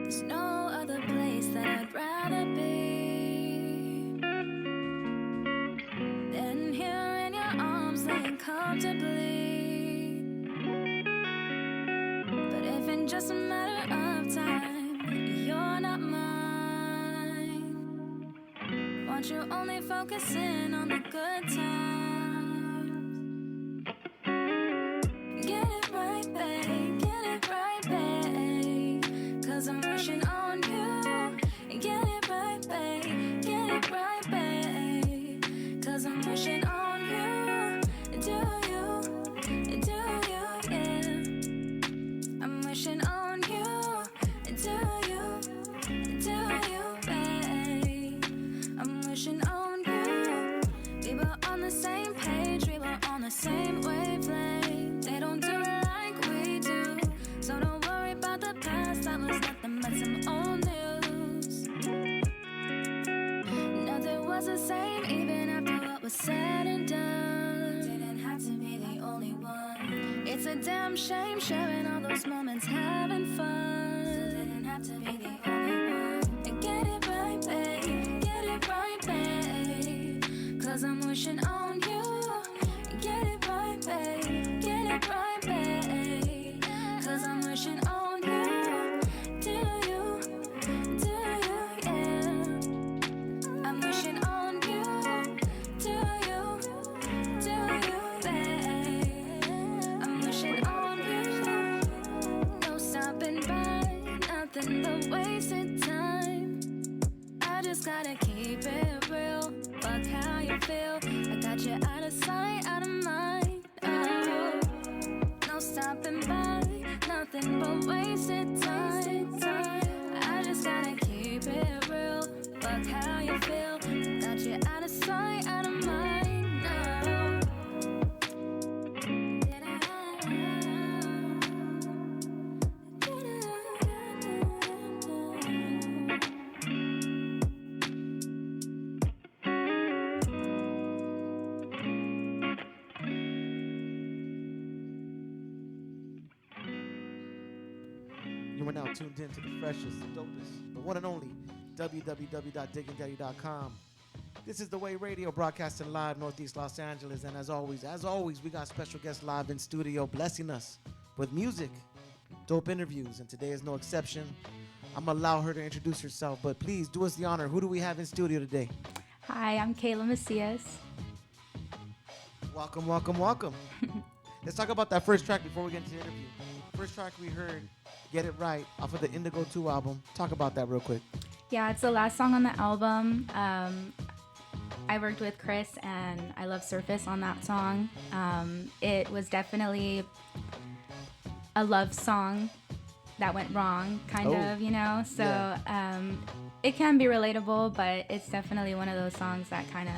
There's no other place that I'd rather be than here in your arms, laying comfortably. But if in just a matter of time you're not mine, won't you only focus in on the good times? Get it right, babe, get it right, babe, 'cause I'm rushing on you. Get it right, babe, get it right, babe, 'cause I'm rushing on you. Do you, yeah. I'm wishing on you. Do you, babe, I'm wishing on you. We were on the same page, we were on the same wavelength. They don't do it like we do, so don't worry about the past. That was nothing but some old news. Nothing was the same even after what was said and done. Didn't have to be the only one. It's a damn shame sharing all those moments having fun. Didn't have to be the only one. Get it right, babe, get it right, babe, 'cause I'm wishing on you. Get it right, babe, get it right, babe, 'cause I'm wishing on you. Do you, yeah. I'm wishing on you. Do you, babe, I'm wishing on you. No stopping by, nothing but wasted time. I just gotta keep it real. Fuck how you feel. I got you out of sight, out of mind. Oh, no stopping by, nothing but wasted time. I just gotta keep it real. Fuck how you feel. Got you out of sight, out of mind. No. You are now tuned in to the freshest, dopest, the one and only www.DIGGINDAILY.com. This is The Way Radio, broadcasting live Northeast Los Angeles, and as always, we got special guests live in studio blessing us with music, dope interviews, and today is no exception. I'm gonna allow her to introduce herself, but please do us the honor. Who do we have in studio today? Hi, I'm KAYLA MACIAS. Welcome, welcome, welcome. Let's talk about that first track before we get into the interview. First track we heard, Get It Right, off of the Indigo 2 album. Talk about that real quick. Yeah, it's the last song on the album. I worked with Chris and I love Surface on that song. It was definitely a love song that went wrong, kind of, you know? So yeah. It can be relatable, but it's definitely one of those songs that kind of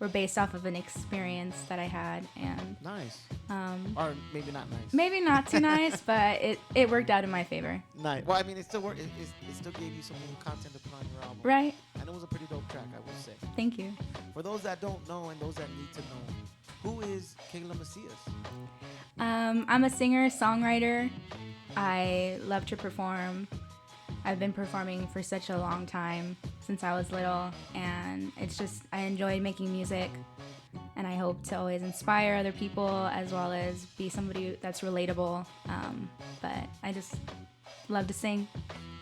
were based off of an experience that I had. And nice. Or maybe not nice. Maybe not too nice, but it worked out in my favor. Nice. Well, I mean, it still worked. It still gave you some new content to put on your album. Right. And it was a pretty dope track, I would say. Thank you. For those that don't know and those that need to know, who is KAYLA MACIAS? I'm a singer-songwriter. I love to perform. I've been performing for such a long time, since I was little, and it's just, I enjoy making music, and I hope to always inspire other people as well as be somebody that's relatable, but I just love to sing.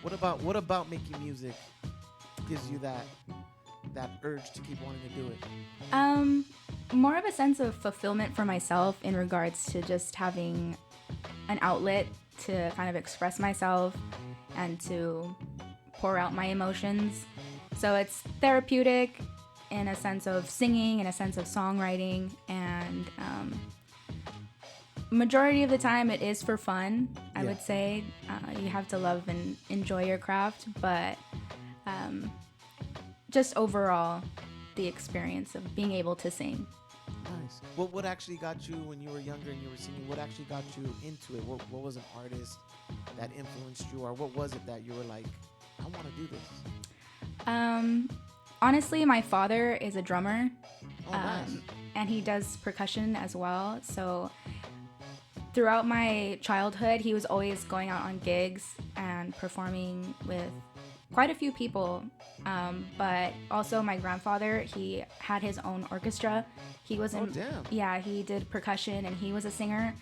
What about making music gives you that urge to keep wanting to do it? More of a sense of fulfillment for myself in regards to just having an outlet to kind of express myself and to pour out my emotions. So it's therapeutic in a sense of singing, in a sense of songwriting, and majority of the time it is for fun. I Yeah. would say you have to love and enjoy your craft, but just overall, the experience of being able to sing. Nice. What actually got you when you were younger and you were singing? What actually got you into it? What was an artist that influenced you, or what was it that you were like, I want to do this? Honestly, my father is a drummer, Oh, nice. and he does percussion as well. So throughout my childhood, he was always going out on gigs and performing with quite a few people. But also my grandfather, he had his own orchestra. He was in, Oh, damn. yeah, he did percussion and he was a singer.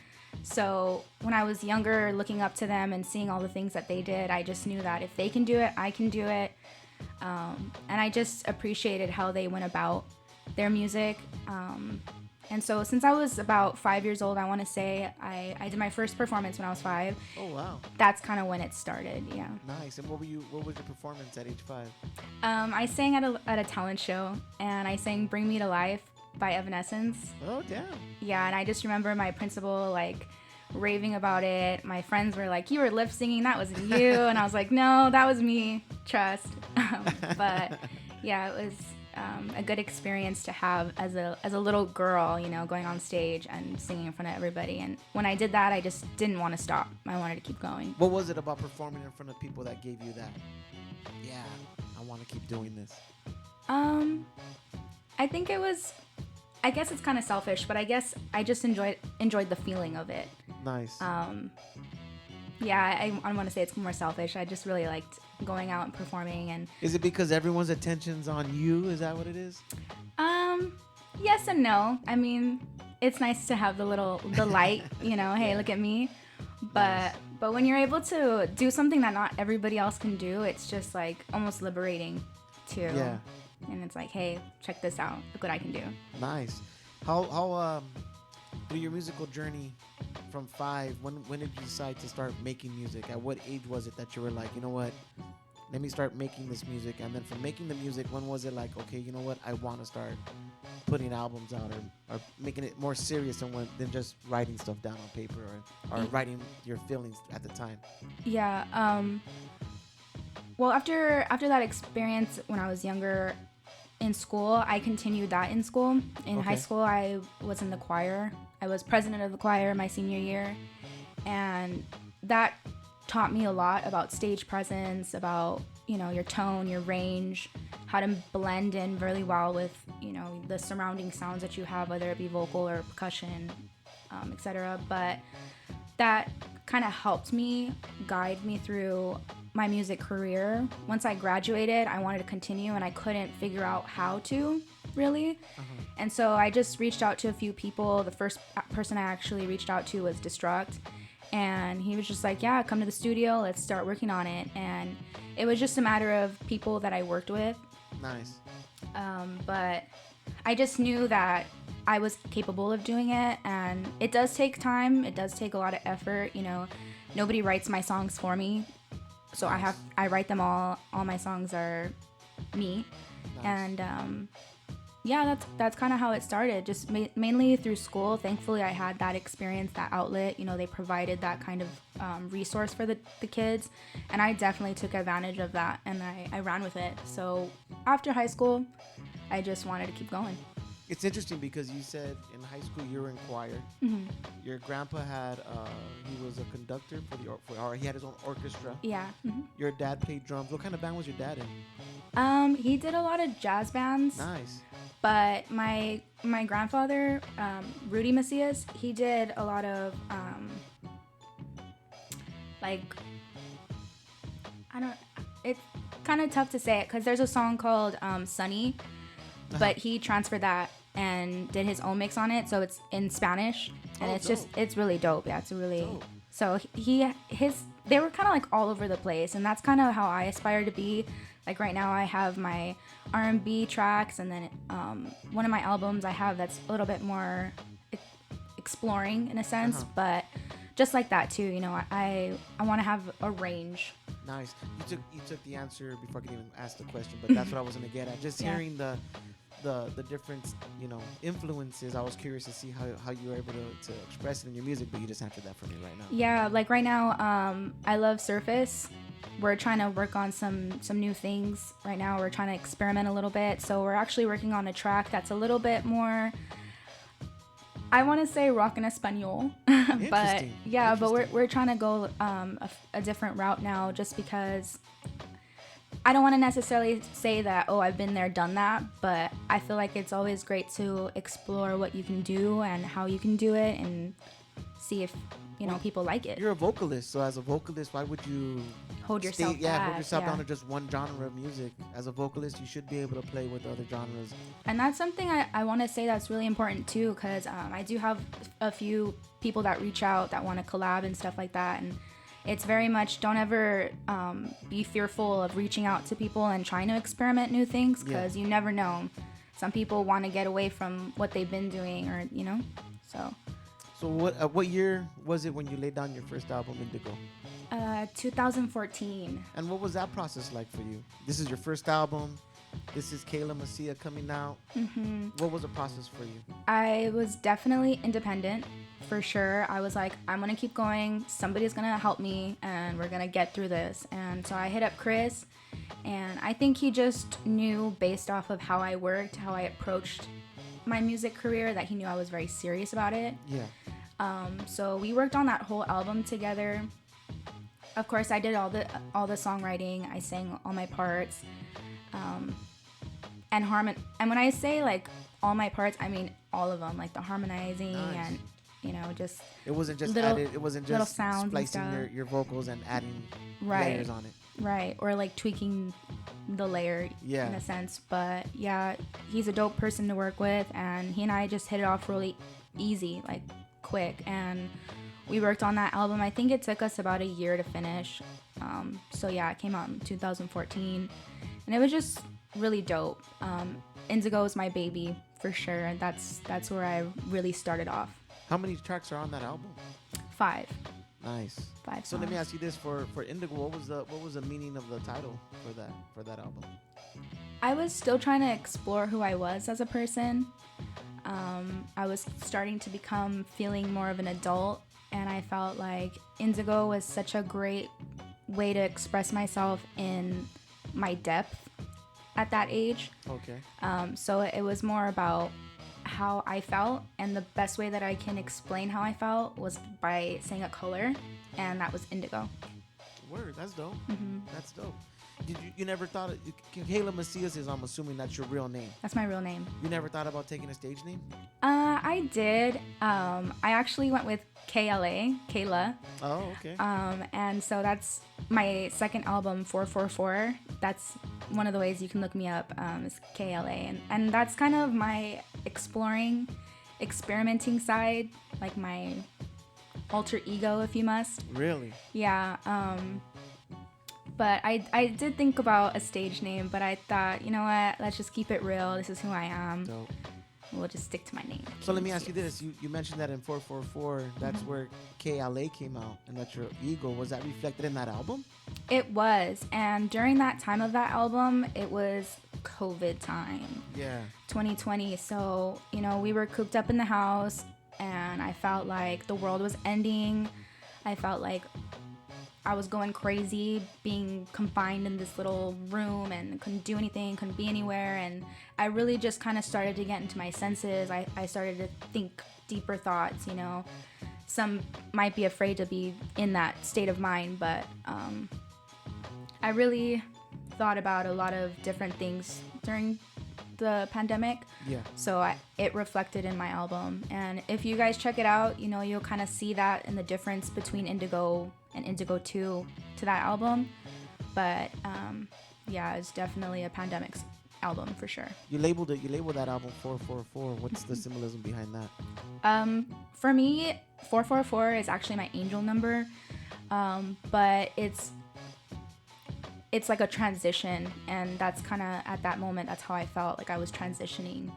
So when I was younger, looking up to them and seeing all the things that they did, I just knew that if they can do it, I can do it. And I just appreciated how they went about their music. And so since I was about 5 years old, I want to say I did my first performance when I was 5. Oh, wow. That's kind of when it started, yeah. Nice. And what was your performance at age 5? I sang at a talent show, and I sang "Bring Me to Life" by Evanescence. Oh, damn. Yeah, and I just remember my principal like raving about it. My friends were like, "You were lip singing, that wasn't you," and I was like, "No, that was me. Trust." But yeah, it was a good experience to have as a little girl, you know, going on stage and singing in front of everybody. And when I did that, I just didn't want to stop. I wanted to keep going. What was it about performing in front of people that gave you that? Yeah, I want to keep doing this. I think it was. I guess it's kind of selfish, but I guess I just enjoyed the feeling of it. Nice. Yeah, I want to say it's more selfish. I just really liked going out and performing. And Is it because everyone's attention's on you? Is that what it is? yes and no. I mean, it's nice to have the light, you know, hey, look at me. But when you're able to do something that not everybody else can do, it's just like almost liberating too. Yeah. And it's like, hey, check this out. Look what I can do. Nice. How through your musical journey from 5, when did you decide to start making music? At what age was it that you were like, you know what, let me start making this music? And then from making the music, when was it like, okay, you know what, I want to start putting albums out or making it more serious than just writing stuff down on paper or writing your feelings at the time? Yeah. Well, after that experience when I was younger in school, I continued that in school. In high school, I was in the choir. I was president of the choir my senior year. And that taught me a lot about stage presence, about, you know, your tone, your range, how to blend in really well with, you know, the surrounding sounds that you have, whether it be vocal or percussion, etc. But that kind of helped me guide me through my music career. Once I graduated, I wanted to continue and I couldn't figure out how to really. And so I just reached out to a few people. The first person I actually reached out to was Destruct, and he was just like, yeah, come to the studio, let's start working on it. And it was just a matter of people that I worked with. Nice. But I just knew that I was capable of doing it, and it does take time, it does take a lot of effort, you know. Nobody writes my songs for me, so I write them all my songs are me. Nice. And yeah, that's kind of how it started, just mainly through school. Thankfully I had that experience, that outlet, you know. They provided that kind of resource for the kids, and I definitely took advantage of that, and I ran with it. So after high school, I just wanted to keep going. It's interesting because you said in high school you were in choir. Mm-hmm. Your grandpa had he was a conductor or he had his own orchestra. Yeah. Mm-hmm. Your dad played drums. What kind of band was your dad in? He did a lot of jazz bands. Nice. But my grandfather, Rudy Macias, he did a lot of it's kind of tough to say it because there's a song called Sunny, but he transferred that and did his own mix on it, so it's in Spanish, and it's really dope. Yeah, it's really dope. So they were kind of like all over the place, and that's kind of how I aspire to be. Like right now I have my R&B tracks, and then one of my albums I have that's a little bit more exploring in a sense, but just like that too, you know, I want to have a range. Nice. You took the answer before I could even ask the question, but that's what I was gonna get at. Just hearing the different, influences, I was curious to see how you were able to express it in your music, but you just answered that for me right now. Yeah, like right now, I love Surface. We're trying to work on some new things right now. We're trying to experiment a little bit. So we're actually working on a track that's a little bit more, I want to say rock en español, but yeah, but we're trying to go a different route now, just because I don't want to necessarily say that, oh, I've been there, done that, but I feel like it's always great to explore what you can do and how you can do it and see if, people like it. You're a vocalist, so as a vocalist, why would you hold yourself down to just one genre of music? As a vocalist, you should be able to play with other genres. And that's something I want to say that's really important too, because I do have a few people that reach out that want to collab and stuff like that, and it's very much, don't ever be fearful of reaching out to people and trying to experiment new things, because you never know. Some people want to get away from what they've been doing, or so. So what year was it when you laid down your first album, Indigo? 2014. And what was that process like for you? This is your first album. This is KAYLA MACIAS coming out. Mm-hmm. What was the process for you? I was definitely independent, for sure. I was like, I'm going to keep going. Somebody's going to help me, and we're going to get through this. And so I hit up Chris, and I think he just knew, based off of how I worked, how I approached my music career, that he knew I was very serious about it. Yeah. So we worked on that whole album together. Of course, I did all the songwriting. I sang all my parts, and when I say like all my parts, I mean all of them, like the harmonizing. Nice. And just it wasn't just little, added. It wasn't little just sounds splicing your vocals and adding layers on it. Right, or like tweaking the layer in a sense. But yeah, he's a dope person to work with, and he and I just hit it off really easy, like quick, and we worked on that album. I think it took us about a year to finish. So yeah, it came out in 2014, and it was just really dope. Indigo is my baby for sure, and that's where I really started off. How many tracks are on that album? 5. Nice. 5 songs. So let me ask you this: for Indigo, what was the meaning of the title for that album? I was still trying to explore who I was as a person. I was starting to feeling more of an adult, and I felt like Indigo was such a great way to express myself in my depth at that age. Okay. So it was more about how I felt, and the best way that I can explain how I felt was by saying a color, and that was indigo. Word, that's dope. Mm-hmm. That's dope. Did you never thought KAYLA MACIAS is, I'm assuming that's your real name. That's my real name. You never thought about taking a stage name? I did. I actually went with KAYLA. Oh, okay. And so that's my second album, 444. That's one of the ways you can look me up, is KAYLA. And that's kind of my experimenting side, like my alter ego, if you must. Really? Yeah. But I did think about a stage name, but I thought, you know what, let's just keep it real. This is who I am. Dope. We'll just stick to my name. So let me ask you this. You mentioned that in 444, that's where KAYLA came out, and that's your ego. Was that reflected in that album? It was. And during that time of that album, it was COVID time. Yeah. 2020. So, we were cooped up in the house, and I felt like the world was ending. I felt like I was going crazy, being confined in this little room and couldn't do anything, couldn't be anywhere. And I really just kind of started to get into my senses. I started to think deeper thoughts, Some might be afraid to be in that state of mind, but I really thought about a lot of different things during the pandemic. Yeah. So it reflected in my album. And if you guys check it out, you'll kind of see that in the difference between Indigo and Indigo 2 to that album. But yeah, it's definitely a pandemic album for sure. You labeled that album 444. What's the symbolism behind that? For me, 444 is actually my angel number. But it's like a transition, and that's kind of at that moment, that's how I felt like I was transitioning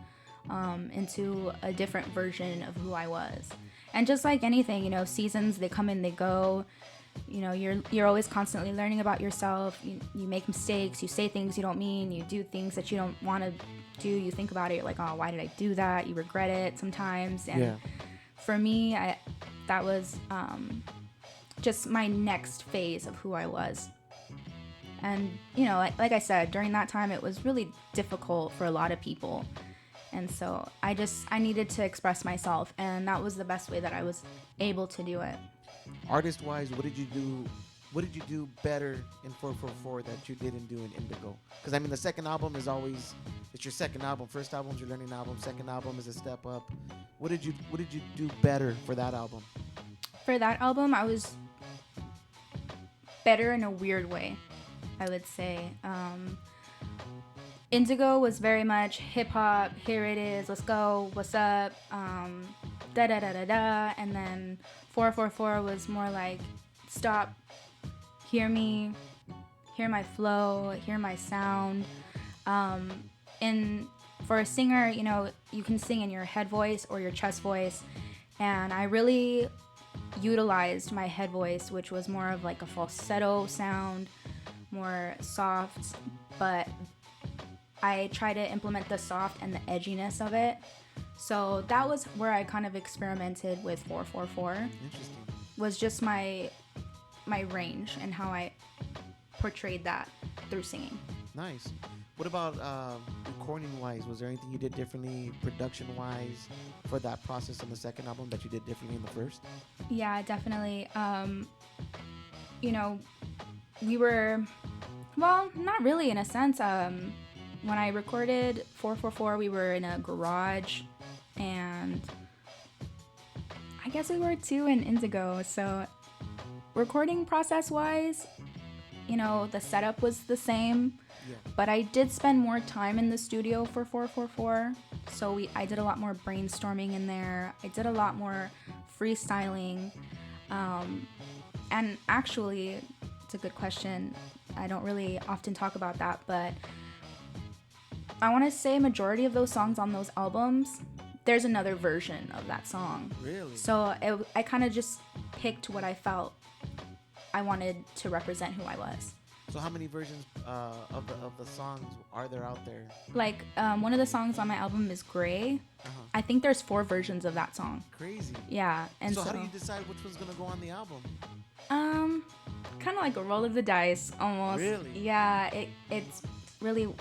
into a different version of who I was. And just like anything, seasons, they come and they go. You're always constantly learning about yourself. You make mistakes, you say things you don't mean, you do things that you don't want to do, you think about it, you're like, oh, why did I do that? You regret it sometimes. And Yeah. for me, that was just my next phase of who I was. And, you know, like I said, during that time, it was really difficult for a lot of people. And so I needed to express myself, and that was the best way that I was able to do it. Artist-wise, what did you do? What did you do better in 444 that you didn't do in Indigo? Because I mean, the second album is always, it's your second album. First album's your learning album. Second album is a step up. What did you do better for that album? For that album, I was better in a weird way, I would say. Indigo was very much hip hop. Here it is. Let's go. What's up? Da da da da da. And then 444 was more like, stop. Hear me. Hear my flow. Hear my sound. And for a singer, you know, you can sing in your head voice or your chest voice. And I really utilized my head voice, which was more of like a falsetto sound, more soft, but I try to implement the soft and the edginess of it. So that was where I kind of experimented with 444. Interesting. Was just my range and how I portrayed that through singing. Nice. What about recording-wise? Was there anything you did differently, production-wise, for that process on the second album that you did differently in the first? Yeah, definitely. You know, we were, well, not really in a sense. When I recorded 444, we were in a garage, and I guess we were too in Indigo. So recording process-wise, you know, the setup was the same. Yeah. But I did spend more time in the studio for 444, so I did a lot more brainstorming in there. I did a lot more freestyling, and actually, it's a good question. I don't really often talk about that, but I want to say majority of those songs on those albums, there's another version of that song. Really? So I kind of just picked what I felt I wanted to represent who I was. So how many versions of the songs are there out there? Like, one of the songs on my album is Gray. Uh-huh. I think there's 4 versions of that song. Crazy. Yeah, and so how do you decide which one's gonna go on the album? Kind of like a roll of the dice, almost. Really? Yeah, it's really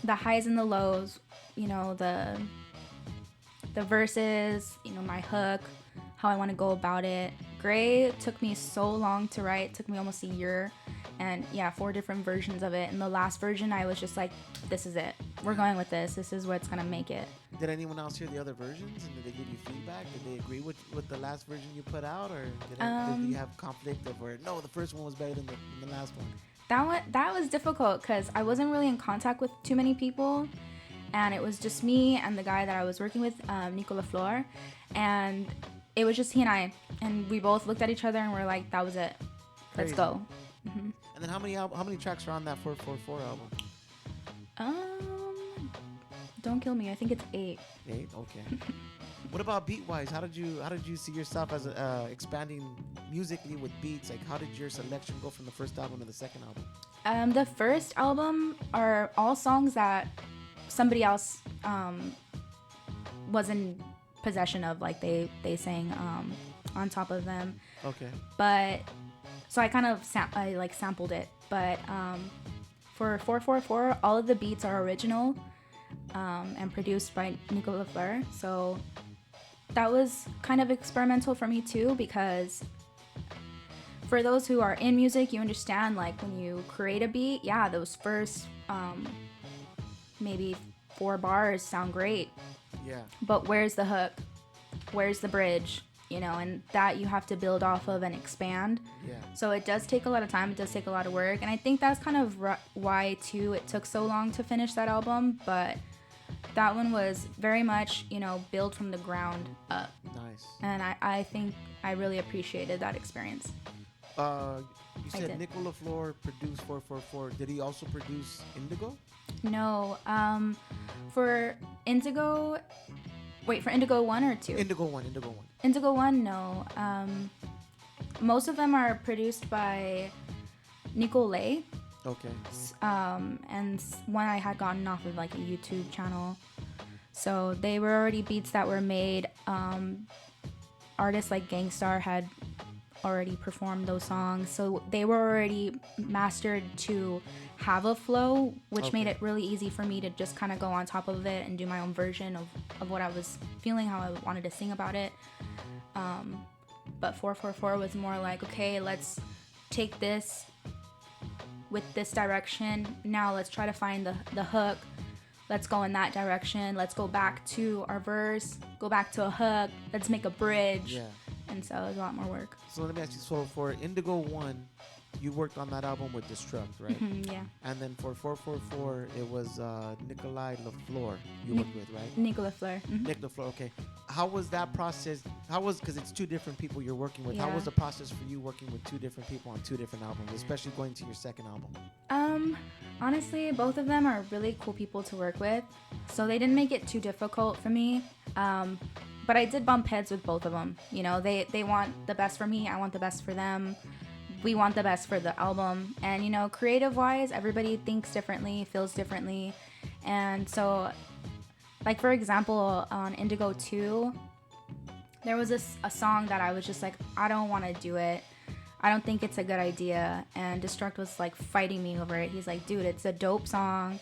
the highs and the lows. You know, the verses. You know, my hook, how I want to go about it. Gray took me so long to write. It took me almost a year. And yeah, 4 different versions of it. And the last version, I was just like, this is it. We're going with this. This is what's going to make it. Did anyone else hear the other versions? And did they give you feedback? Did they agree with the last version you put out? Or did you have conflict of where, no, the first one was better than the last one? That was difficult because I wasn't really in contact with too many people. And it was just me and the guy that I was working with, Nico LaFleur. And it was just he and I. And we both looked at each other and we're like, that was it. Let's Crazy. go. Mm-hmm. And then how many tracks are on that 444 album? Don't kill me. I think it's 8. 8? Okay. What about beat-wise? How did you see yourself as expanding musically with beats? Like, how did your selection go from the first album to the second album? The first album are all songs that somebody else was in possession of, like they sang on top of them. Okay. But so I kind of sampled it. But for 444, all of the beats are original and produced by Nico LaFleur. So that was kind of experimental for me too, because for those who are in music, you understand, like, when you create a beat, yeah, those first maybe 4 bars sound great. Yeah. But where's the hook? Where's the bridge? You know, and that you have to build off of and expand. Yeah. So it does take a lot of time. It does take a lot of work. And I think that's kind of why, too, it took so long to finish that album. But that one was very much, you know, built from the ground up. Nice. And I think I really appreciated that experience. You said did. Nico LaFleur produced 444. Did he also produce Indigo? No. For Indigo... Wait, for Indigo 1 or 2? Indigo 1. Indigo 1, no. Most of them are produced by Nico Lay. Okay. And one I had gotten off of like a YouTube channel. So they were already beats that were made. Artists like Gangstar had already performed those songs, so they were already mastered to have a flow, which made it really easy for me to just kind of go on top of it and do my own version of what I was feeling, how I wanted to sing about it. But 444 was more like, okay, let's take this with this direction. Now let's try to find the hook. Let's go in that direction. Let's go back to our verse, go back to a hook. Let's make a bridge. Yeah. And so it was a lot more work. So let me ask you, so for Indigo 1, you worked on that album with Destruct, right? Yeah. And then for 444, it was Nikolai LaFleur you worked with, right? Nick LaFleur. Nick LaFleur, okay. How was that process? Because it's two different people you're working with. How Yeah. was the process for you working with two different people on two different albums, especially going to your second album? Honestly, both of them are really cool people to work with. So they didn't make it too difficult for me. But I did bump heads with both of them. You know, they want the best for me. I want the best for them. We want the best for the album. And, you know, creative-wise, everybody thinks differently, feels differently. And so, like, for example, on Indigo 2, there was a song that I was just like, I don't want to do it. I don't think it's a good idea. And Destruct was, like, fighting me over it. He's like, dude, it's a dope song.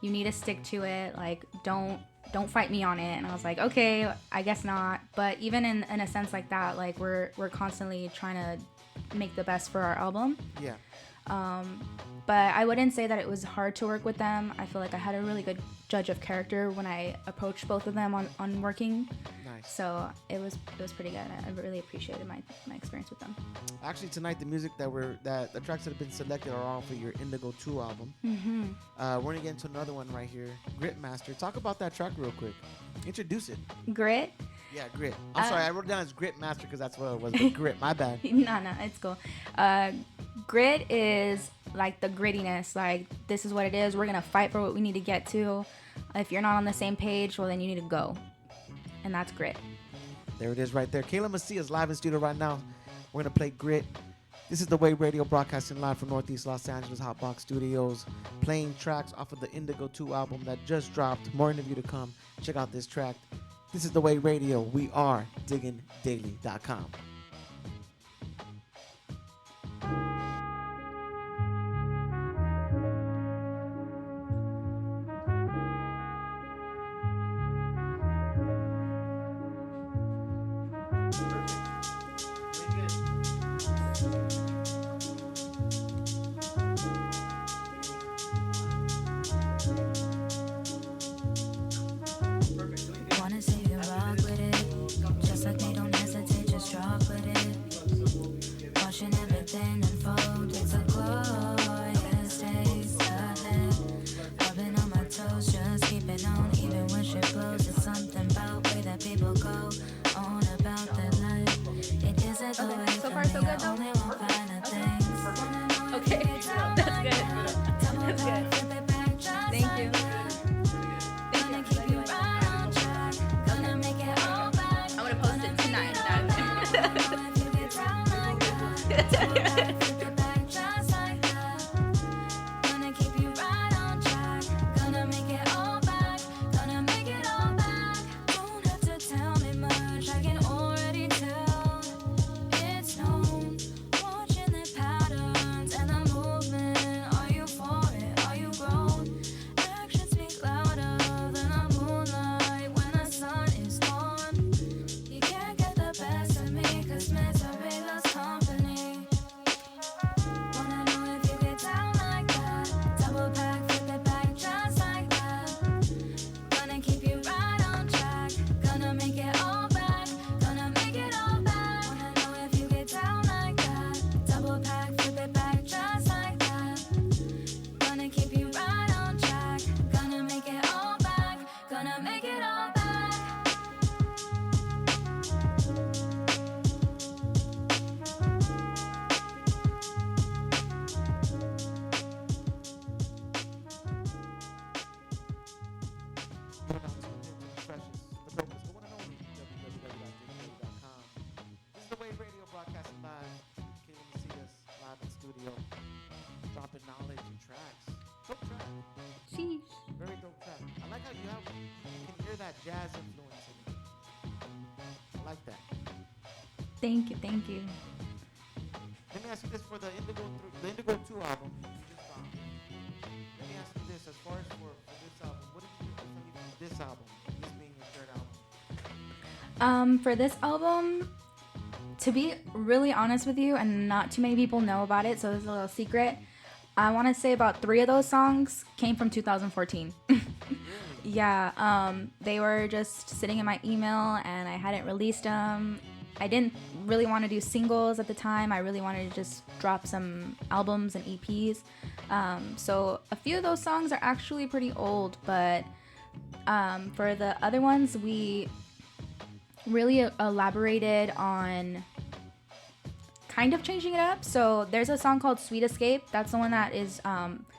You need to stick to it. Like, don't fight me on it. And I was like, okay, I guess not. But even in a sense like that, like, we're constantly trying to make the best for our album. Yeah. But I wouldn't say that it was hard to work with them. I feel like I had a really good judge of character when I approached both of them on working. Nice. So it was pretty good. I really appreciated my experience with them. Actually, tonight the music that the tracks that have been selected are all for your Indigo 2 album. We're gonna get into another one right here, Grit Master. Talk about that track real quick. Introduce it. Grit? Yeah, Grit. I'm sorry, I wrote it down as Grit Master because that's what it was. But Grit, my bad. No, it's cool. Grit is like the grittiness. Like, this is what it is. We're gonna fight for what we need to get to. If you're not on the same page, well, then you need to go. And that's Grit. There it is right there. KAYLA MACIAS live in studio right now. We're going to play Grit. This is The Way Radio, broadcasting live from Northeast Los Angeles HOTBOX Studios, playing tracks off of the Indigo 2 album that just dropped. More interview to come. Check out this track. This is The Way Radio. We are DIGGINDAILY.com. Wanna see you rock with it. Just like me, don't hesitate, just drop with it. Watching everything unfold, it's a glorious taste ahead. I've been on my toes, just keep it on, even when shit blows. It's something about way that people go on about their life. It isn't the way So for far, me, so good, I though? only want finer things. Okay, that's good. That's good. Thank you. Gonna keep you right on track. Gonna make it all back. I'm gonna post it tonight. If you get down like that, flip it back just like that. Gonna keep you right on track. Gonna make it all back. Gonna make it all back. Don't have to tell me much. I can already tell. It's known. Watching the patterns and the movement. Are you for it? Are you grown? Actions speak louder than the moonlight when the sun is gone. You can't get the best of me, 'cause misery loves company. Wanna know if you get down like that. Double back, flip it back just like that. Gonna keep you right on track. Gonna make it all back. Gonna make it all back. Wanna know if you get down like that. Double back, flip it back just like that. Gonna keep you right on track. Gonna make it all back. Gonna make it all back. You're now tuned in to the freshest, the dopest, the one and only www.diggingdaily.com. This is The Way Radio, broadcasting live. KAYLA MACIAS live in studio, dropping knowledge and that jazz influence in it. I like that. Thank you, thank you. Let me ask you this for the Indigo 2 album. Let me ask you this, as far as for this album, what did you do differently from this album, this being your third album? For this album, to be really honest with you, and not too many people know about it, so it's a little secret. I want to say about 3 of those songs came from 2014. Yeah, they were just sitting in my email, and I hadn't released them. I didn't really want to do singles at the time. I really wanted to just drop some albums and EPs. So a few of those songs are actually pretty old, but for the other ones, we really elaborated on kind of changing it up. So there's a song called Sweet Escape. That's the one that is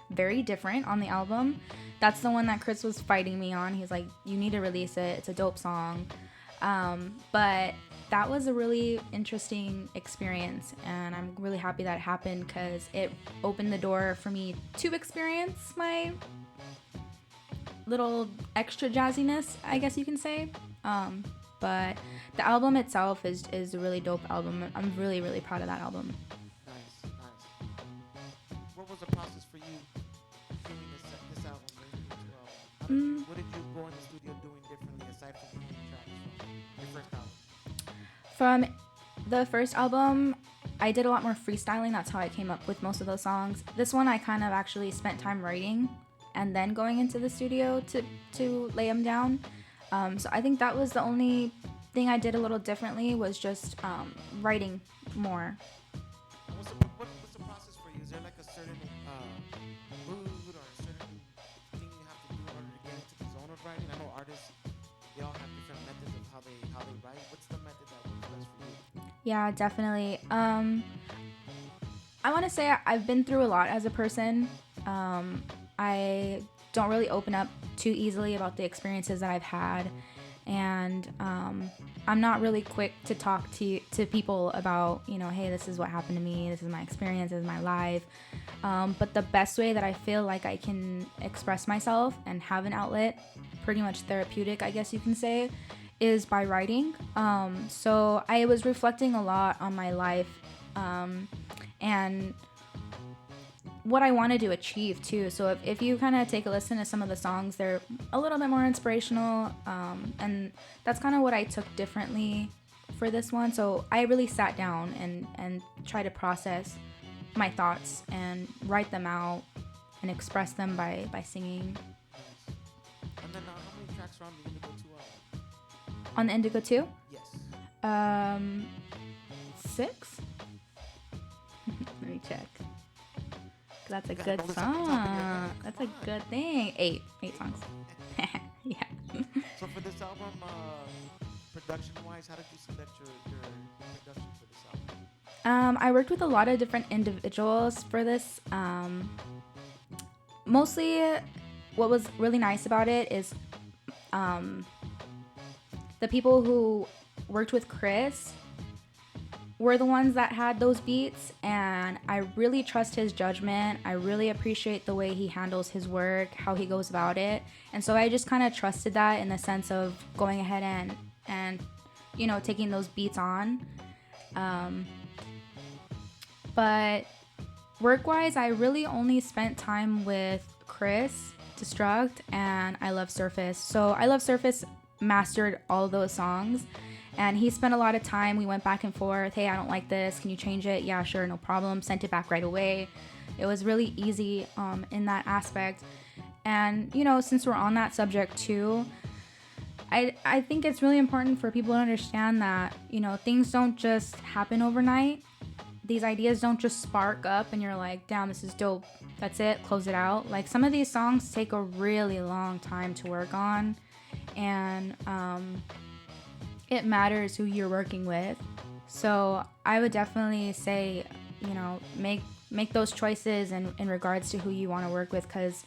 very different on the album. That's the one that Chris was fighting me on. He's like, you need to release it. It's a dope song. But that was a really interesting experience, and I'm really happy that it happened because it opened the door for me to experience my little extra jazziness, I guess you can say. But the album itself is a really dope album. I'm really, really proud of that album. Nice. What was the process for you doing this album, What did you go in the studio doing differently aside from the tracks from your first album? From the first album, I did a lot more freestyling. That's how I came up with most of those songs. This one, I kind of actually spent time writing and then going into the studio to lay them down. So I think that was the only thing I did a little differently, was just writing more. What's the process for you? Is there like a certain mood or a certain thing you have to do in order to get into the zone of writing? I know artists, they all have different methods of how they write. What's the method that works best for you? Yeah, definitely. I want to say I've been through a lot as a person. I don't really open up too easily about the experiences that I've had, and I'm not really quick to talk to people about, hey, this is what happened to me, this is my experience, this is my life. But the best way that I feel like I can express myself and have an outlet, pretty much therapeutic, I guess you can say, is by writing. So I was reflecting a lot on my life, and what I wanted to achieve too. So if you kind of take a listen to some of the songs, they're a little bit more inspirational, and that's kind of what I took differently for this one. So I really sat down and tried to process my thoughts and write them out and express them by singing. Nice. And then how many tracks are on the Indigo 2 album? On the Indigo 2? Yes. 6? Let me check. That's a You gotta good know this off the top of your song. head. That's Come a on. good thing. 8 songs. Yeah. So for this album, production-wise, how did you select your production for this album? I worked with a lot of different individuals for this. Mostly, what was really nice about it is the people who worked with Chris were the ones that had those beats, and I really trust his judgment. I really appreciate the way he handles his work, how he goes about it, and so I just kind of trusted that in the sense of going ahead and taking those beats on. But work-wise, I really only spent time with Chris, Destruct, and I Love Surface. So I Love Surface mastered all of those songs, and he spent a lot of time. We went back and forth. Hey, I don't like this. Can you change it? Yeah, sure, no problem. Sent it back right away. It was really easy in that aspect. And, since we're on that subject too, I think it's really important for people to understand that, things don't just happen overnight. These ideas don't just spark up and you're like, damn, this is dope. That's it. Close it out. Like, some of these songs take a really long time to work on. And, it matters who you're working with. So I would definitely say, make those choices in regards to who you want to work with, because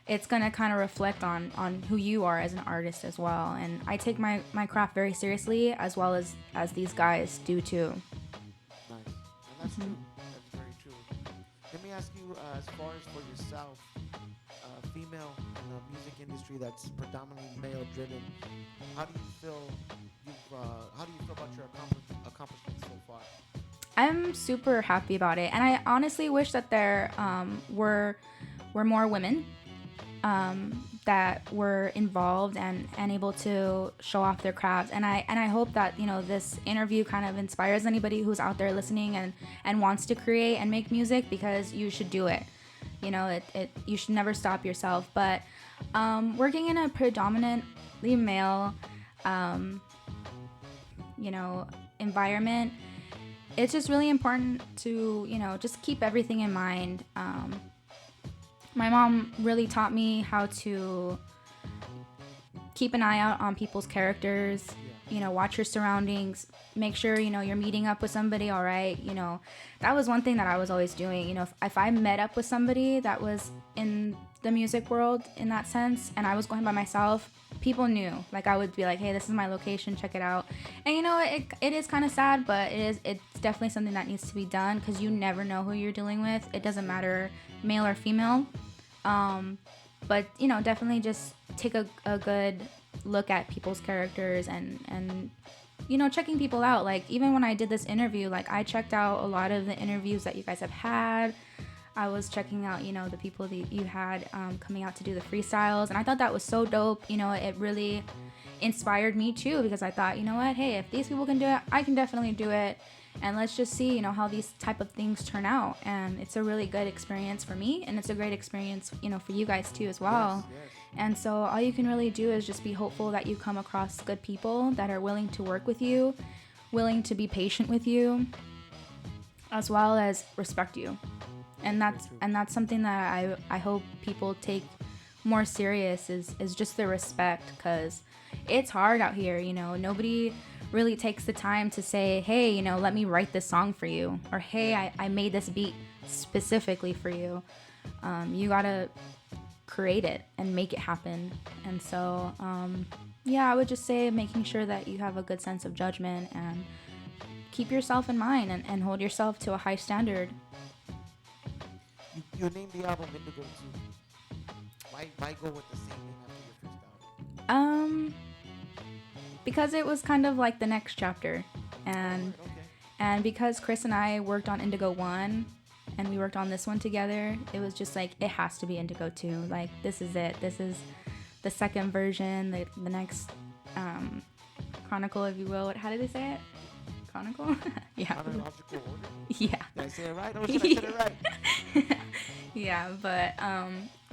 it's going to kind of reflect on who you are as an artist as well. And I take my craft very seriously, as well as these guys do too. Nice. And that's true. That's very true. Let me ask you, as far as for yourself, female in the music industry that's predominantly male driven, how do you feel how do you feel about your accomplishments so far? I'm super happy about it, and I honestly wish that there were more women that were involved and able to show off their craft. And I hope that, you know, this interview kind of inspires anybody who's out there listening and wants to create and make music, because you should do it. You know, you should never stop yourself. But working in a predominantly male environment, it's just really important to, you know, just keep everything in mind. My mom really taught me how to keep an eye out on people's characters, you know, watch your surroundings, make sure, you know, you're meeting up with somebody, all right. You know, that was one thing that I was always doing. You know, if I met up with somebody that was in the music world in that sense, and I was going by myself, people knew. Like, I would be like, hey, this is my location, check it out. And, you know, it is kind of sad, but it's definitely something that needs to be done, because you never know who you're dealing with. It doesn't matter male or female. But, you know, definitely just take a good look at people's characters and you know, checking people out. Like, even when I did this interview, like, I checked out a lot of the interviews that you guys have had. I was checking out, you know, the people that you had coming out to do the freestyles, and I thought that was so dope. You know, it really inspired me too, because I thought, you know what, hey, if these people can do it, I can definitely do it. And let's just see, you know, how these type of things turn out. And it's a really good experience for me, and it's a great experience, you know, for you guys too as well. Yes. And so all you can really do is just be hopeful that you come across good people that are willing to work with you, willing to be patient with you, as well as respect you. And that's something that I hope people take more serious, is just the respect, because it's hard out here. You know, nobody really takes the time to say, hey, you know, let me write this song for you, or hey, I made this beat specifically for you. You gotta create it and make it happen. And so I would just say making sure that you have a good sense of judgment and keep yourself in mind and hold yourself to a high standard. You named the album Indigo too. Why go with the same name after your first album? Because it was kind of like the next chapter, and Okay. and because Chris and I worked on Indigo 1 and we worked on this one together, it was just like, it has to be Indigo 2. Like, this is it. This is the second version, the next chronicle, if you will. How did they say it? Chronicle? Yeah. Chronological order? Yeah. Did I say it right? Oh, should I said it right? Yeah, but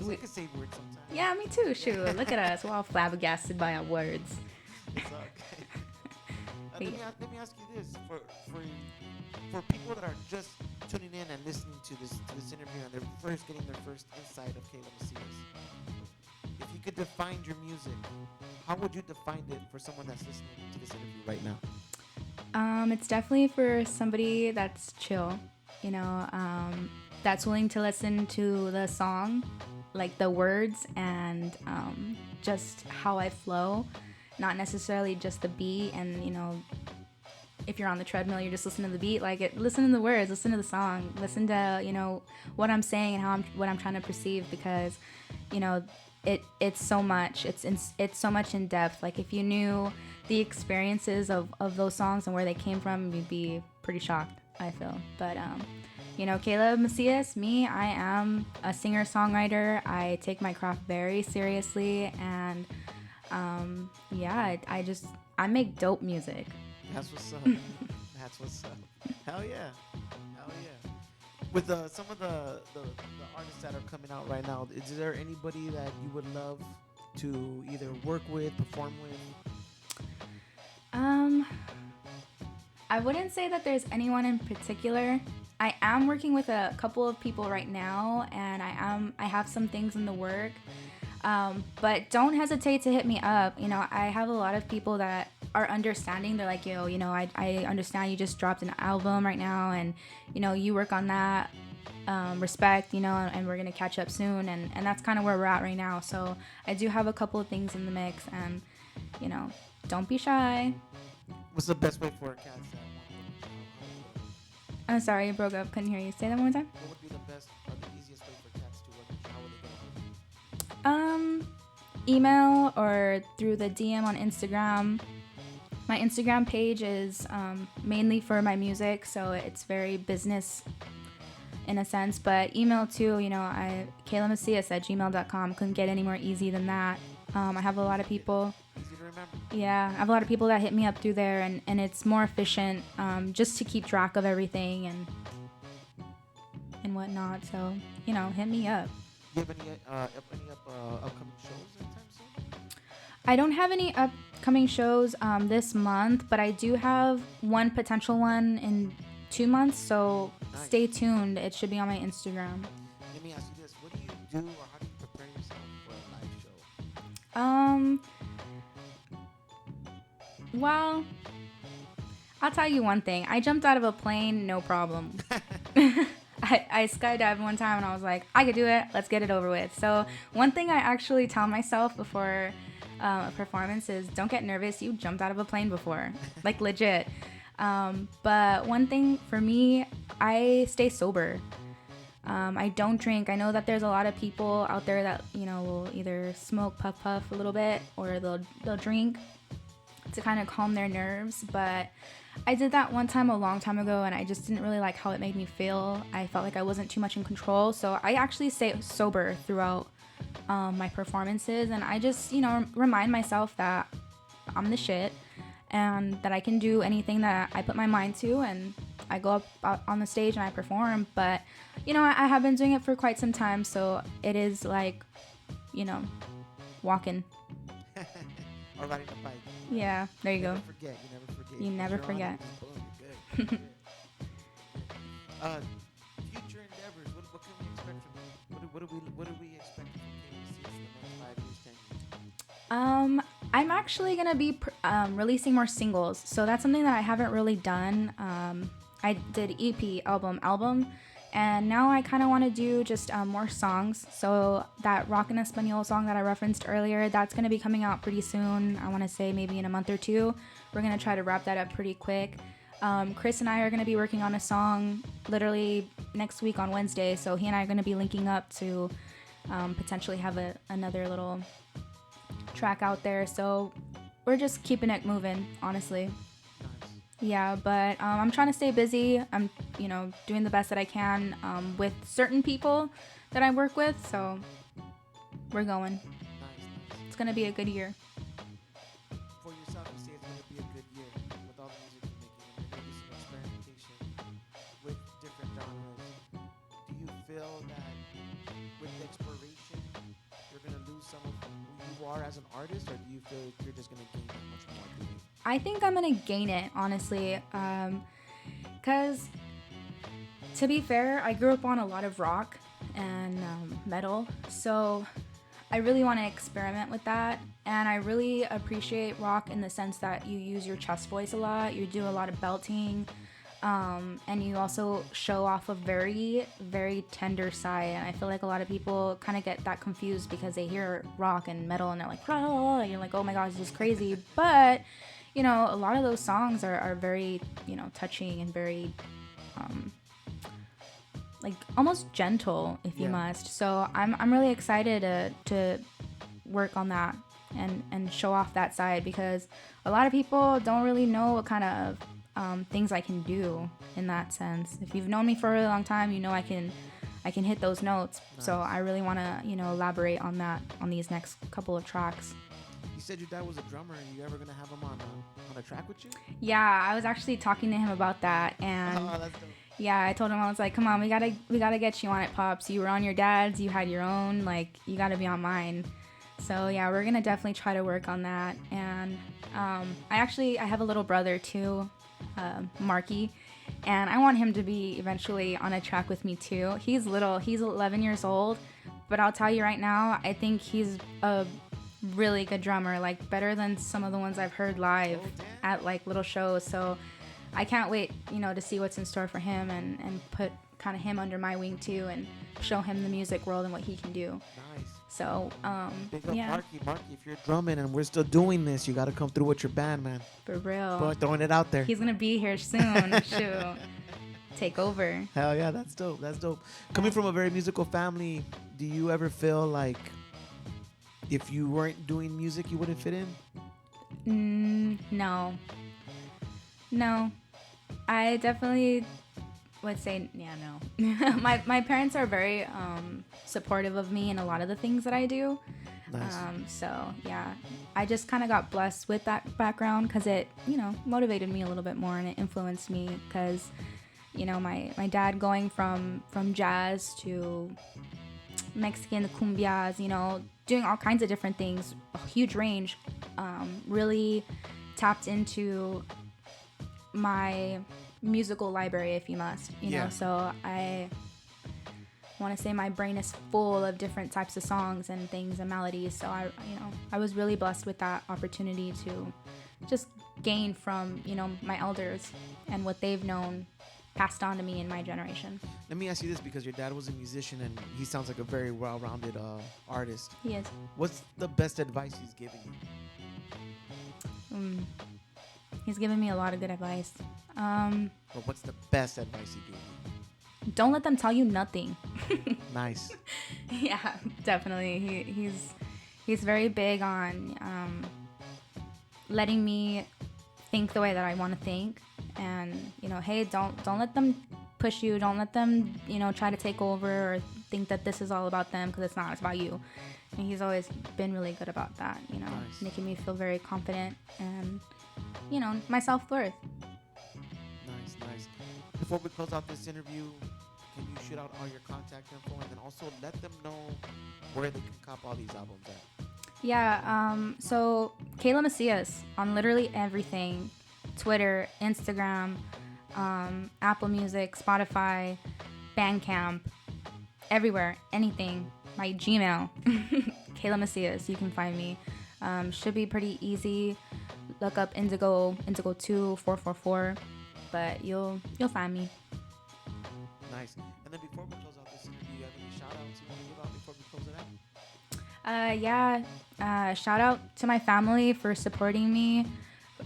We can say words sometimes. yeah, me too. Shoot, look at us. We're all flabbergasted by our words. It's okay. Let me ask you this: for people that are just tuning in and listening to this interview, and they're getting their first insight of KAYLA MACIAS, if you could define your music, how would you define it for someone that's listening to this interview right now? It's definitely for somebody that's chill, you know, that's willing to listen to the song, like the words, and just how I flow, not necessarily just the beat. And, you know, if you're on the treadmill, you're just listening to the beat. Like, listen to the words, listen to the song, listen to, you know, what I'm saying and what I'm trying to perceive, because, you know, it's so much. It's so much in depth. Like, if you knew the experiences of those songs and where they came from, you'd be pretty shocked, I feel. But you know, KAYLA MACIAS, me, I am a singer-songwriter. I take my craft very seriously, and I make dope music. That's what's up. That's what's up. Hell yeah. With some of the artists that are coming out right now, is there anybody that you would love to either work with, perform with? I wouldn't say that there's anyone in particular. I am working with a couple of people right now, and I have some things in the work. But don't hesitate to hit me up. You know, I have a lot of people that are understanding. They're like, yo, you know, I understand you just dropped an album right now, and, you know, you work on that. Respect, you know, and we're gonna catch up soon, and that's kind of where we're at right now. So I do have a couple of things in the mix, and, you know, don't be shy. What's the best way for a cat to I'm sorry, you broke up. Couldn't hear you. Say that one more time. What would be the best or the easiest way for cats to work? How would they get a hold of you? Email or through the DM on Instagram. My Instagram page is mainly for my music, so it's very business in a sense, but email too, KAYLA@gmail.com. Couldn't get any more easy than that. I have a lot of people. Easy to remember. Yeah, I have a lot of people that hit me up through there, and it's more efficient just to keep track of everything and whatnot. So, hit me up. Do you have any upcoming shows anytime soon? I don't have any upcoming shows this month, but I do have one potential one in 2 months, so Nice. stay tuned. It should be on my Instagram. Let me ask you this. What do you do or how do you prepare yourself for a live show? Well, I'll tell you one thing. I jumped out of a plane, no problem. I skydived one time and I was like, I could do it. Let's get it over with. So one thing I actually tell myself before a performance is don't get nervous. You jumped out of a plane before, like legit. But one thing for me, I stay sober. I don't drink. I know that there's a lot of people out there that, will either smoke, puff a little bit, or they'll drink to kind of calm their nerves. But I did that one time a long time ago, and I just didn't really like how it made me feel. I felt like I wasn't too much in control. So I actually stay sober throughout my performances, and I just, remind myself that I'm the shit and that I can do anything that I put my mind to, and I go up on the stage and I perform. But, I have been doing it for quite some time, so it is like, walking. Or riding a bike. Yeah, there you go. You never forget. You never forget. Boom, you're good. Future endeavors. What can we expect from you? What do we expect from KAYLA in the next 5 years, 10 years? I'm actually gonna be releasing more singles, so that's something that I haven't really done. I did EP, album, and now I kind of want to do just more songs. So that Rock in Espanol song that I referenced earlier, that's gonna be coming out pretty soon. I want to say maybe in a month or two. We're gonna try to wrap that up pretty quick. Chris and I are gonna be working on a song literally next week on Wednesday, so he and I are gonna be linking up to potentially have another little track out there. So we're just keeping it moving, honestly. Nice. Yeah, but I'm trying to stay busy. I'm doing the best that I can with certain people that I work with, so we're going. Nice. It's gonna be a good year. For yourself, you say it's going to be a good year with all the music you're making, and maybe some experimentation with different genres. Do you feel that with the exploration, you're going to lose some of who you are as an artist, or do you feel you're just going to gain that much more doing it? I think I'm gonna gain it, honestly, because to be fair, I grew up on a lot of rock and metal, so I really want to experiment with that. And I really appreciate rock in the sense that you use your chest voice a lot, you do a lot of belting, and you also show off a very, very tender side. And I feel like a lot of people kind of get that confused because they hear rock and metal and they're like, "Rah," and you're like, oh my gosh, this is crazy. But a lot of those songs are very, touching and very, like almost gentle, if you must. So I'm really excited to work on that and show off that side, because a lot of people don't really know what kind of things I can do in that sense. If you've known me for a really long time, I can hit those notes. Nice. So I really want to, elaborate on that on these next couple of tracks. You said your dad was a drummer, and you ever gonna have him on a track with you? Yeah, I was actually talking to him about that, and that's dope. Yeah, I told him, I was like, come on, we gotta get you on it, Pops. You were on your dad's, you had your own, like, you gotta be on mine. So yeah, we're gonna definitely try to work on that. And I have a little brother too, Marky, and I want him to be eventually on a track with me too. He's little, he's 11 years old, but I'll tell you right now, I think he's a really good drummer, like better than some of the ones I've heard live at like little shows. So I can't wait, to see what's in store for him and put kind of him under my wing too and show him the music world and what he can do. Nice. So, Big up yeah. Marky, if you're drumming and we're still doing this, you got to come through with your band, man. For real. But throwing it out there. He's going to be here soon. Shoot. Take over. Hell yeah, that's dope. Coming from a very musical family, do you ever feel like If you weren't doing music, you wouldn't fit in? No. No. I definitely would say, yeah, no. My parents are very supportive of me in a lot of the things that I do. Nice. So, yeah, I just kind of got blessed with that background because it, motivated me a little bit more and it influenced me because, my dad going from jazz to Mexican cumbias, doing all kinds of different things, a huge range, really tapped into my musical library, if you must, Yeah. So I want to say my brain is full of different types of songs and things and melodies. So I was really blessed with that opportunity to just gain from, my elders and what they've known passed on to me in my generation. Let me ask you this, because your dad was a musician and he sounds like a very well-rounded artist. He is. What's the best advice he's given you? He's given me a lot of good advice. Or what's the best advice he gave you? Don't let them tell you nothing. Nice. Yeah, definitely. He's very big on letting me think the way that I want to think, and hey, don't let them push you. Don't let them try to take over or think that this is all about them, because it's not. It's about you. And he's always been really good about that. Nice. Making me feel very confident and my self-worth. Nice. Before we close out this interview, can you shoot out all your contact info and then also let them know where they can cop all these albums at? Yeah, so KAYLA MACIAS on literally everything. Twitter, Instagram, Apple Music, Spotify, Bandcamp, everywhere, anything. My Gmail, KAYLA MACIAS, you can find me. Should be pretty easy. Look up Indigo 2 444, but you'll find me. Nice. And then before we close out this interview, you have any shout outs you want to give out before we close it out? Shout out to my family for supporting me.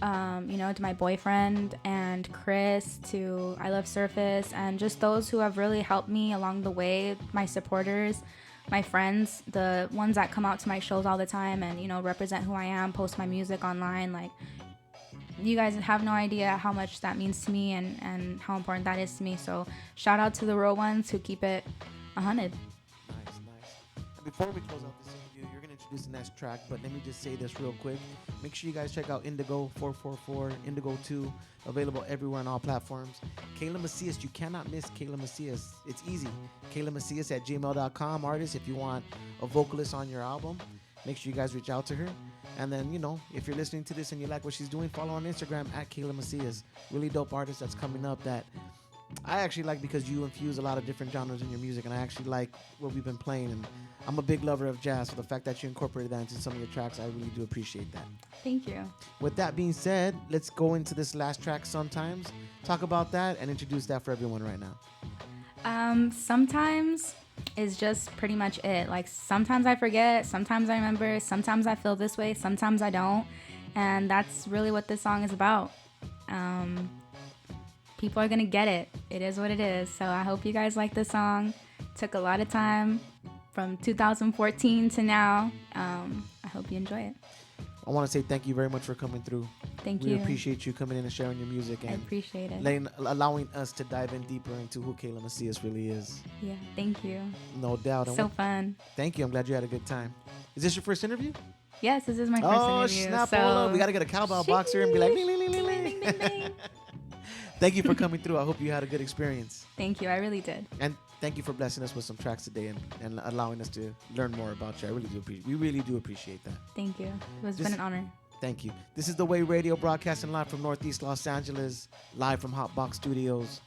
To my boyfriend and Chris, to I Love Surface, and just those who have really helped me along the way, my supporters, my friends, the ones that come out to my shows all the time and, represent who I am, post my music online. Like, you guys have no idea how much that means to me and how important that is to me. So shout out to the real ones who keep it 100. Nice. And before we close out this interview, you're going to introduce the next track, but let me just say this real quick. Make sure you guys check out Indigo 444, Indigo 2, available everywhere on all platforms. KAYLA MACIAS, you cannot miss KAYLA MACIAS. It's easy. KAYLAMACIAS@gmail.com. Artists, if you want a vocalist on your album, make sure you guys reach out to her. And then, if you're listening to this and you like what she's doing, follow on Instagram @KAYLA MACIAS. Really dope artist that's coming up that I actually like, because you infuse a lot of different genres in your music, and I actually like what we've been playing. And I'm a big lover of jazz, so the fact that you incorporated that into some of your tracks, I really do appreciate that. Thank you. With that being said, let's go into this last track, Sometimes. Talk about that and introduce that for everyone right now. Sometimes is just pretty much it. Like, sometimes I forget, sometimes I remember, sometimes I feel this way, sometimes I don't. And that's really what this song is about. People are gonna get it. It is what it is. So I hope you guys like this song. Took a lot of time from 2014 to now. I hope you enjoy it. I want to say thank you very much for coming through. Thank we you. appreciate you coming in and sharing your music I and appreciate it. allowing us to dive in deeper into who KAYLA MACIAS really is. Yeah, thank you. No doubt. So fun. Thank you. I'm glad you had a good time. Is this your first interview? Yes, this is my first interview. Snap, so hold up. We got to get a cowbell box here and be like, ling, ling, ling, ling, ling. Ding, ding, ding. Thank you for coming through. I hope you had a good experience. Thank you. I really did. And thank you for blessing us with some tracks today and allowing us to learn more about you. We really do appreciate that. Thank you. It's been an honor. Thank you. This is The Way Radio, broadcasting live from Northeast Los Angeles, live from HOTBOX Studios.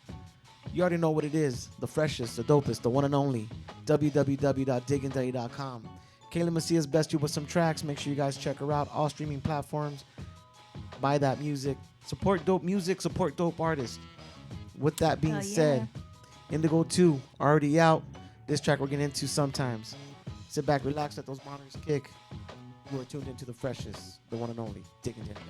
You already know what it is. The freshest, the dopest, the one and only. www.DIGGINDAILY.com. KAYLA MACIAS blessed you with some tracks. Make sure you guys check her out. All streaming platforms. Buy that music. Support dope music. Support dope artists. With that being said, Indigo 2 already out. This track we're getting into Sometimes. Sit back, relax, let those monitors kick. You are tuned into the freshest, the one and only, DIGGINDAILY.com.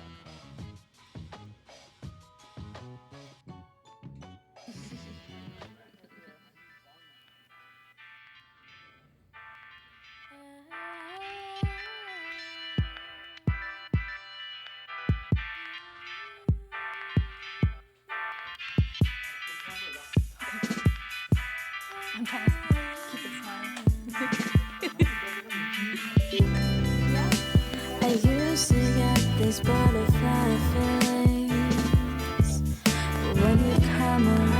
I'm trying to keep it small. I used to get these butterfly feelings when you come around.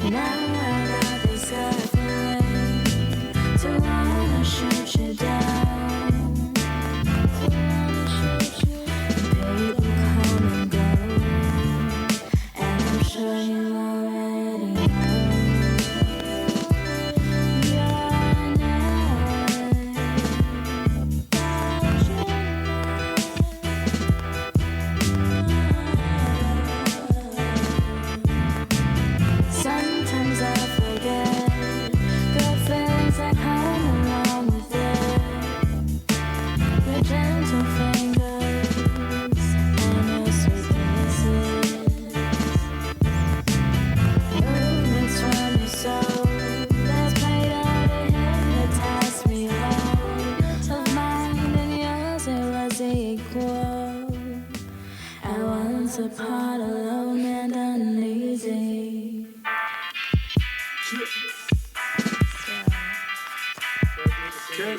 Now I got this kind of feeling to wanna shoot you down. People come and go, and I'm sure you already know. Sometimes I forget good feelings that come along with it. Your gentle fingers and your sweet kisses, movements from your soul that's played out to hypnotize me whole. Of mine and yours, it was equal. At once apart, alone and uneasy. So,